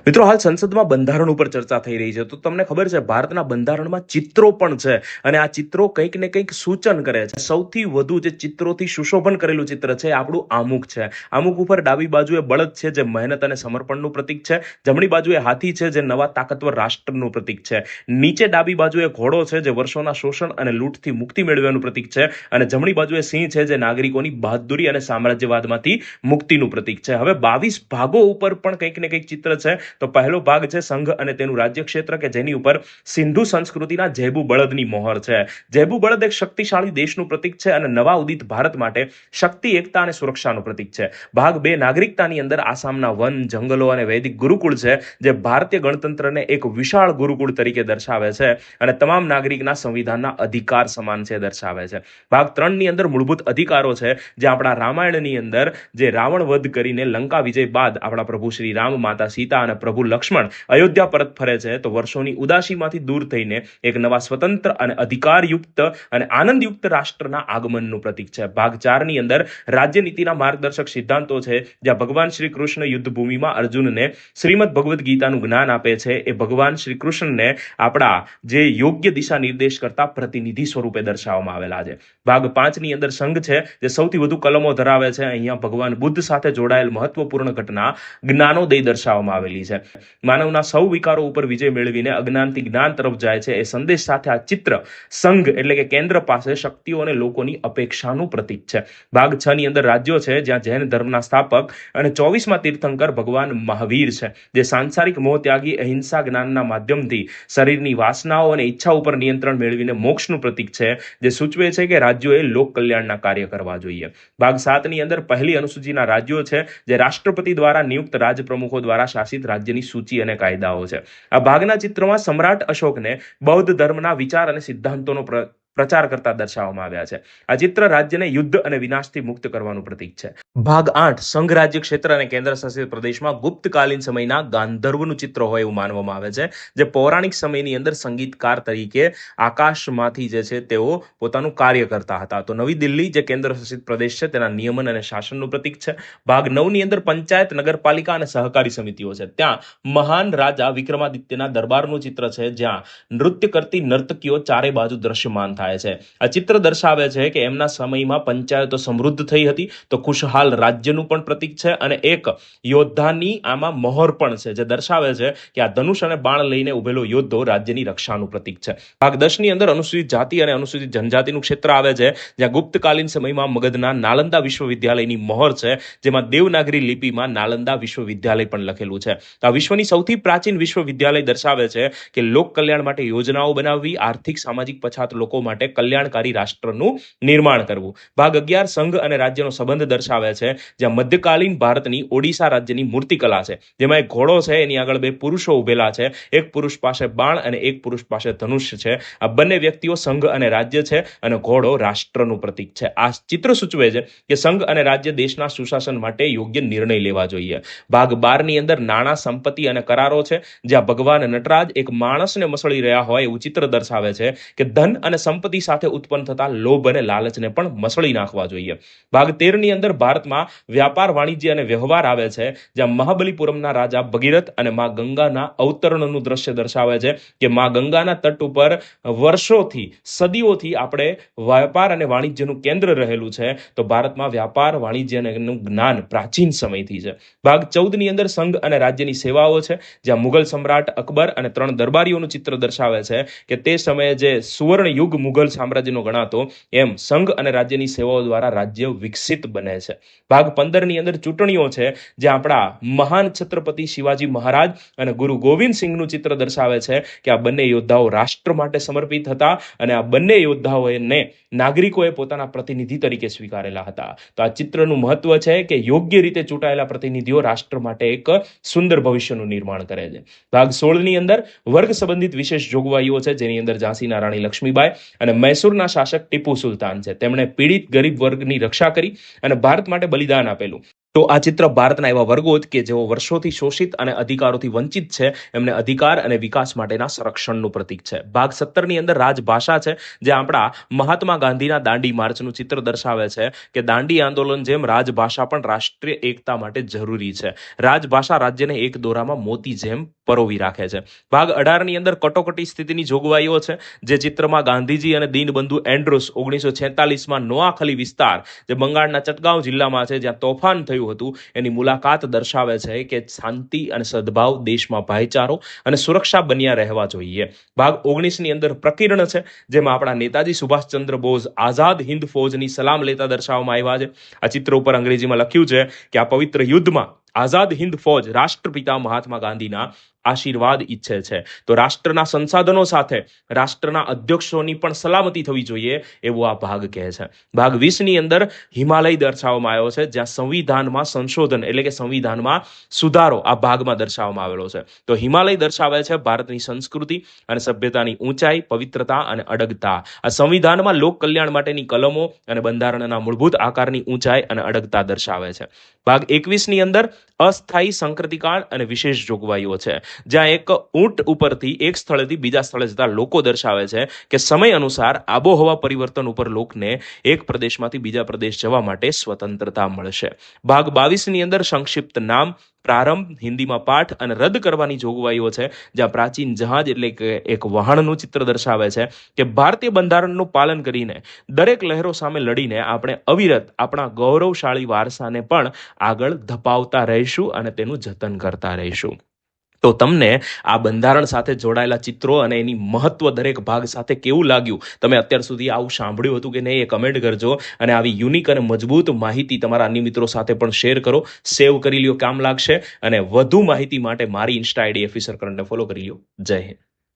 મિત્રો, હાલ સંસદમાં બંધારણ ઉપર ચર્ચા થઈ રહી છે. તો તમને ખબર છે, ભારતના બંધારણમાં ચિત્રો પણ છે અને આ ચિત્રો કંઈક ને કંઈક સૂચન કરે છે. સૌથી વધુ જે ચિત્રોથી સુશોભન કરેલું ચિત્ર છે આપણું આમુખ છે. આમુખ ઉપર ડાબી બાજુએ બળદ છે, જે મહેનત અને સમર્પણનું પ્રતીક છે. જમણી બાજુએ હાથી છે, જે નવા તાકતવર રાષ્ટ્રનું પ્રતીક છે. નીચે ડાબી બાજુએ ઘોડો છે, જે વર્ષોના શોષણ અને લૂંટથી મુક્તિ મેળવવાનું પ્રતીક છે. અને જમણી બાજુએ સિંહ છે, જે નાગરિકોની બહાદુરી અને સામ્રાજ્યવાદમાંથી મુક્તિનું પ્રતીક છે. હવે 22 ભાગો ઉપર પણ કંઈક ને કંઈક ચિત્ર છે. તો પહેલો ભાગ છે સંઘ અને તેનું રાજ્ય ક્ષેત્ર, કે જેની ઉપર સિંધુ સંસ્કૃતિના જેબુ બળદની મોહર છે. જેબુ બળદ એક શક્તિશાળી દેશનું પ્રતીક છે અને નવા ઉદિત ભારત માટે શક્તિ, એકતા અને સુરક્ષાનું પ્રતીક છે. ભાગ 2 નાગરિકતાની અંદર આસામના વન, જંગલો અને વૈદિક ગુરુકુળ છે, જે ભારતીય ગણતંત્રને એક વિશાળ ગુરુકુળ તરીકે દર્શાવે છે અને તમામ નાગરિકના સંવિધાનના અધિકાર સમાન છે દર્શાવે છે. ભાગ 3 ની અંદર મૂળભૂત અધિકારો છે, જે આપણા રામાયણની અંદર જે રાવણ વધ કરીને લંકા વિજય બાદ આપણા પ્રભુ શ્રી રામ, માતા સીતા અને પ્રભુ લક્ષ્મણ અયોધ્યા પરત ફરે છે, તો વર્ષોની ઉદાસીમાંથી દૂર થઈને એક નવા સ્વતંત્ર અને અધિકારયુક્ત અને આનંદયુક્ત રાષ્ટ્રના આગમનનું પ્રતીક છે. ભાગ 4 ની અંદર રાજ્યનીતિના માર્ગદર્શક સિદ્ધાંતો છે, જ્યાં ભગવાન શ્રી કૃષ્ણ યુદ્ધભૂમિમાં અર્જુનને શ્રીમદ ભગવદ્ ગીતાનું જ્ઞાન આપે છે. એ ભગવાન શ્રી કૃષ્ણને આપણા જે યોગ્ય દિશા નિર્દેશ કરતા પ્રતિનિધિ સ્વરૂપે દર્શાવવામાં આવેલા છે. ભાગ 5 ની અંદર સંઘ છે, જે સૌથી વધુ કલમો ધરાવે છે. અહીંયા ભગવાન બુદ્ધ સાથે જોડાયેલ મહત્વપૂર્ણ ઘટના જ્ઞાનોદય દર્શાવવામાં આવેલી છે. માનવના સૌ વિકારો ઉપર વિજય મેળવીને અજ્ઞાનથી જ્ઞાન તરફ જાય છે, એ સંદેશ સાથે આ ચિત્ર સંઘ એટલે કે કેન્દ્ર પાસે શક્તિઓ અને લોકોની અપેક્ષાનું પ્રતીક છે. ભાગ 6 ની અંદર રાજ્યો છે, જ્યાં જૈન ધર્મના સ્થાપક અને 24મા તીર્થંકર ભગવાન મહાવીર છે, જે સાંસારિક મોહ ત્યાગી અહિંસા જ્ઞાનના માધ્યમથી શરીરની વાસનાઓ અને ઈચ્છા ઉપર નિયંત્રણ મેળવીને મોક્ષનું પ્રતીક છે, જે સૂચવે છે કે રાજ્યોએ લોક કલ્યાણના કાર્ય કરવા જોઈએ. ભાગ 7 ની અંદર પહેલી અનુસૂચિના રાજ્યો છે, જે રાષ્ટ્રપતિ દ્વારા નિયુક્ત રાજપ્રમુખો દ્વારા શાસિત રાજ્યની સૂચિ અને કાયદાઓ છે. આ ભાગના ચિત્રમાં સમ્રાટ અશોકને બૌદ્ધ ધર્મના વિચાર અને સિદ્ધાંતોનો પ્રચાર કરતા દર્શાવવામાં આવ્યા છે. આ ચિત્ર રાજ્યને યુદ્ધ અને વિનાશથી મુક્ત કરવાનું પ્રતીક છે. ભાગ 8 સંઘ રાજ્ય ક્ષેત્ર અને કેન્દ્ર શાસિત પ્રદેશમાં ગુપ્તકાલીન સમયના ગાંધર્વનું ચિત્ર હોય એવું માનવામાં આવે છે, જે પૌરાણિક સમયની અંદર સંગીતકાર તરીકે આકાશમાંથી જે છે તેઓ પોતાનું કાર્ય કરતા હતા. તો નવી દિલ્હી જે કેન્દ્ર શાસિત પ્રદેશ છે, તેના નિયમન અને શાસનનું પ્રતીક છે. ભાગ 9 ની અંદર પંચાયત, નગરપાલિકા અને સહકારી સમિતિઓ છે. ત્યાં મહાન રાજા વિક્રમાદિત્યના દરબારનું ચિત્ર છે, જ્યાં નૃત્ય કરતી નર્તકીઓ ચારે બાજુ દ્રશ્યમાન થાય છે. આ ચિત્ર દર્શાવે છે કે એમના સમયમાં પંચાયતો સમૃદ્ધ થઈ હતી, તો ખુશહાલ રાજ્યનું પણ પ્રતીક છે અને એક યોદ્ધાની આમાં મોહર પણ છે, જે દર્શાવે છે કે આ ધનુષ અને બાણ લઈને ઉભેલો યોદ્ધો રાજ્યની રક્ષાનું પ્રતીક છે. ભાગ 10 ની અંદર અનુસૂચિત જાતિ અને અનુસૂચિત જનજાતિનું ક્ષેત્ર આવે છે, જ્યાં ગુપ્તકાલીન સમયમાં મગધના નાલંદા વિશ્વવિદ્યાલયની મોહર છે, જેમાં દેવનાગરી લિપિમાં નાલંદા વિશ્વવિદ્યાલય પણ લખેલું છે. આ વિશ્વની સૌથી પ્રાચીન વિશ્વવિદ્યાલય દર્શાવે છે કે લોક કલ્યાણ માટે યોજનાઓ બનાવવી, આર્થિક સામાજિક પછાત લોકો માટે કલ્યાણકારી રાષ્ટ્રનું નિર્માણ કરવું. ભાગ 11 સંઘ અને રાજ્યનો સંબંધ દર્શાવે છે, જ્યાં મધ્યકાલીન ભારતની ઓડિશા રાજ્યની મૂર્તિકલા છે, જેમાં એક ઘોડો છે, એની આગળ 2 પુરુષો ઉભેલા છે. એક પુરુષ પાસે બાણ અને એક પુરુષ પાસે ધનુષ છે. આ બંને વ્યક્તિઓ સંઘ અને રાજ્ય છે અને ઘોડો રાષ્ટ્રનું પ્રતીક છે. આ ચિત્ર સૂચવે છે કે સંઘ અને રાજ્ય દેશના સુશાસન માટે યોગ્ય નિર્ણય લેવા જોઈએ. ભાગ 12 ની અંદર નાણાં, સંપત્તિ અને કરારો છે, જ્યાં ભગવાન નટરાજ એક માણસને મસળી રહ્યા હોય એવું ચિત્ર દર્શાવે છે કે ધન અને સંપત્તિ સાથે ઉત્પન્ન થતા લોભ અને લાલચને પણ મસળી નાખવા જોઈએ. ભાગ 13 ની અંદર ભારતમાં વ્યાપાર, વાણિજ્ય અને વ્યવહાર આવે છે, જ્યાં મહાબલીપુરમના રાજા ભગીરથ અને મા ગંગાના અવતરણનું દ્રશ્ય દર્શાવે છે કે મા ગંગાના તટ ઉપર વર્ષોથી, સદીઓથી આપણે વ્યાપાર અને વાણિજ્યનું કેન્દ્ર રહેલું છે. તો ભારતમાં વ્યાપાર, વાણિજ્ય અને જ્ઞાન પ્રાચીન સમયથી છે. ભાગ 14 ની અંદર સંઘ અને રાજ્યની સેવાઓ છે, જ્યાં મુઘલ સમ્રાટ અકબર અને 3 દરબારીઓનું ચિત્ર દર્શાવે છે કે તે સમયે જે સુવર્ણ યુગ મુઘલ સામ્રાજ્યનો ગણાતો, એમ સંઘ અને રાજ્યની સેવાઓ દ્વારા રાજ્ય વિકસિત બને છે. ભાગ 15 ની અંદર ચૂંટણીઓ છે, જ્યાં આપણા મહાન છત્રપતિ શિવાજી મહારાજ અને ગુરુ ગોવિંદ સિંહનું ચિત્ર દર્શાવે છે કે આ બંને યોદ્ધાઓ રાષ્ટ્ર માટે સમર્પિત હતા અને આ બંને યોદ્ધાઓને નાગરિકોએ પોતાના પ્રતિનિધિ તરીકે સ્વીકારેલા હતા. તો આ ચિત્રનું મહત્વ છે કે યોગ્ય રીતે ચૂંટાયેલા પ્રતિનિધિઓ રાષ્ટ્ર માટે એક સુંદર ભવિષ્યનું નિર્માણ કરે છે. ભાગ 16 ની અંદર વર્ગ સંબંધિત વિશેષ જોગવાઈઓ છે, જેની અંદર ઝાંસીના રાણી લક્ષ્મીબાઈ અને મૈસૂરના શાસક ટીપુ સુલતાન છે. તેમણે પીડિત ગરીબ વર્ગની રક્ષા કરી અને ભારત માટે બલિદાન આપેલું. તો આ ચિત્ર ભારતના એવા વર્ગો કે જેઓ વર્ષોથી શોષિત અને અધિકારોથી વંચિત છે, એમને અધિકાર અને વિકાસ માટેના સંરક્ષણનું પ્રતીક છે. ભાગ 17ની અંદર રાજભાષા છે, જે આપણા મહાત્મા ગાંધીના દાંડી માર્ચનું ચિત્ર દર્શાવે છે કે દાંડી આંદોલન જેમ રાજભાષા પણ રાષ્ટ્રીય એકતા માટે જરૂરી છે. રાજભાષા રાજ્યને એક દોરામાં મોતી જેમ પરોવી રાખે છે. ભાગ 18ની અંદર કટોકટી સ્થિતિની જોગવાઈઓ છે, જે ચિત્રમાં ગાંધીજી અને દીનબંધુ એન્ડ્રુસ 1946માં નોઆખલી વિસ્તાર, જે બંગાળના ચટગાંવ જિલ્લામાં છે, જ્યાં તોફાન થયું હતું, એની મુલાકાત દર્શાવે છે કે શાંતિ અને સદભાવ, દેશમાં ભાઈચારો અને સુરક્ષા બન્યા રહેવા જોઈએ. ભાગ 19ની અંદર પ્રકીર્ણ છે, જેમાં આપણા નેતાજી સુભાષચંદ્ર બોઝ આઝાદ હિન્દ ફૌજની સલામ લેતા દર્શાવવામાં આવ્યા છે. આ ચિત્ર ઉપર અંગ્રેજીમાં લખ્યું છે કે આ પવિત્ર યુદ્ધમાં આઝાદ હિન્દ ફૌજ રાષ્ટ્રપિતા મહાત્મા ગાંધીના આશીર્વાદ ઈચ્છે છે. તો રાષ્ટ્રના સંસાધનો સાથે રાષ્ટ્રના અધ્યક્ષોની પણ સલામતી થવી જોઈએ, એવું આ ભાગ કહે છે. ભાગ 20ની અંદર હિમાલય દર્શાવવામાં આવ્યો છે, જ્યાં સંવિધાનમાં સંશોધન એટલે કે સંવિધાનમાં સુધારો આ ભાગમાં દર્શાવવામાં આવેલો છે. તો હિમાલય દર્શાવે છે ભારતની સંસ્કૃતિ અને સભ્યતાની ઊંચાઈ, પવિત્રતા અને અડગતા. આ સંવિધાનમાં લોક કલ્યાણ માટેની કલમો અને બંધારણના મૂળભૂત આકારની ઊંચાઈ અને અડગતા દર્શાવે છે. ભાગ 21ની અંદર અસ્થાયી સંક્રાંતિકાળ અને વિશેષ જોગવાઈઓ છે, જ્યાં એક ઊંટ ઉપરથી એક સ્થળેથી બીજા સ્થળે જતા લોકો દર્શાવે છે કે સમય અનુસાર આબોહવા પરિવર્તન ઉપર લોકને એક પ્રદેશમાંથી બીજા પ્રદેશ જવા માટે સ્વતંત્રતા મળશે. ભાગ 22ની અંદર સંક્ષિપ્ત નામ, પ્રારંભ, હિન્દીમાં પાઠ અને રદ કરવાની જોગવાઈઓ છે, જ્યાં પ્રાચીન જહાજ એટલે કે એક વહાણનું ચિત્ર દર્શાવે છે કે ભારતીય બંધારણનું પાલન કરીને દરેક લહેરો સામે લડીને આપણે અવિરત આપણા ગૌરવશાળી વારસાને પણ આગળ ધપાવતા રહીશું અને તેનું જતન કરતા રહીશું. તો તમને આ બંધારણ સાથે જોડાયેલા ચિત્રો અને એની મહત્વ દરેક ભાગ સાથે કેવું લાગ્યું? તમે અત્યાર સુધી આવું સાંભળ્યું હતું કે નહીં, એ કમેન્ટ કરજો. અને આવી યુનિક અને મજબૂત માહિતી તમારા અન્ય મિત્રો સાથે પણ શેર કરો, સેવ કરી લ્યો, કામ લાગશે. અને વધુ માહિતી માટે મારી ઇન્સ્ટા આઈડી ઓફિસર કરંટને ફોલો કરી લ્યો. જય હિન્દ.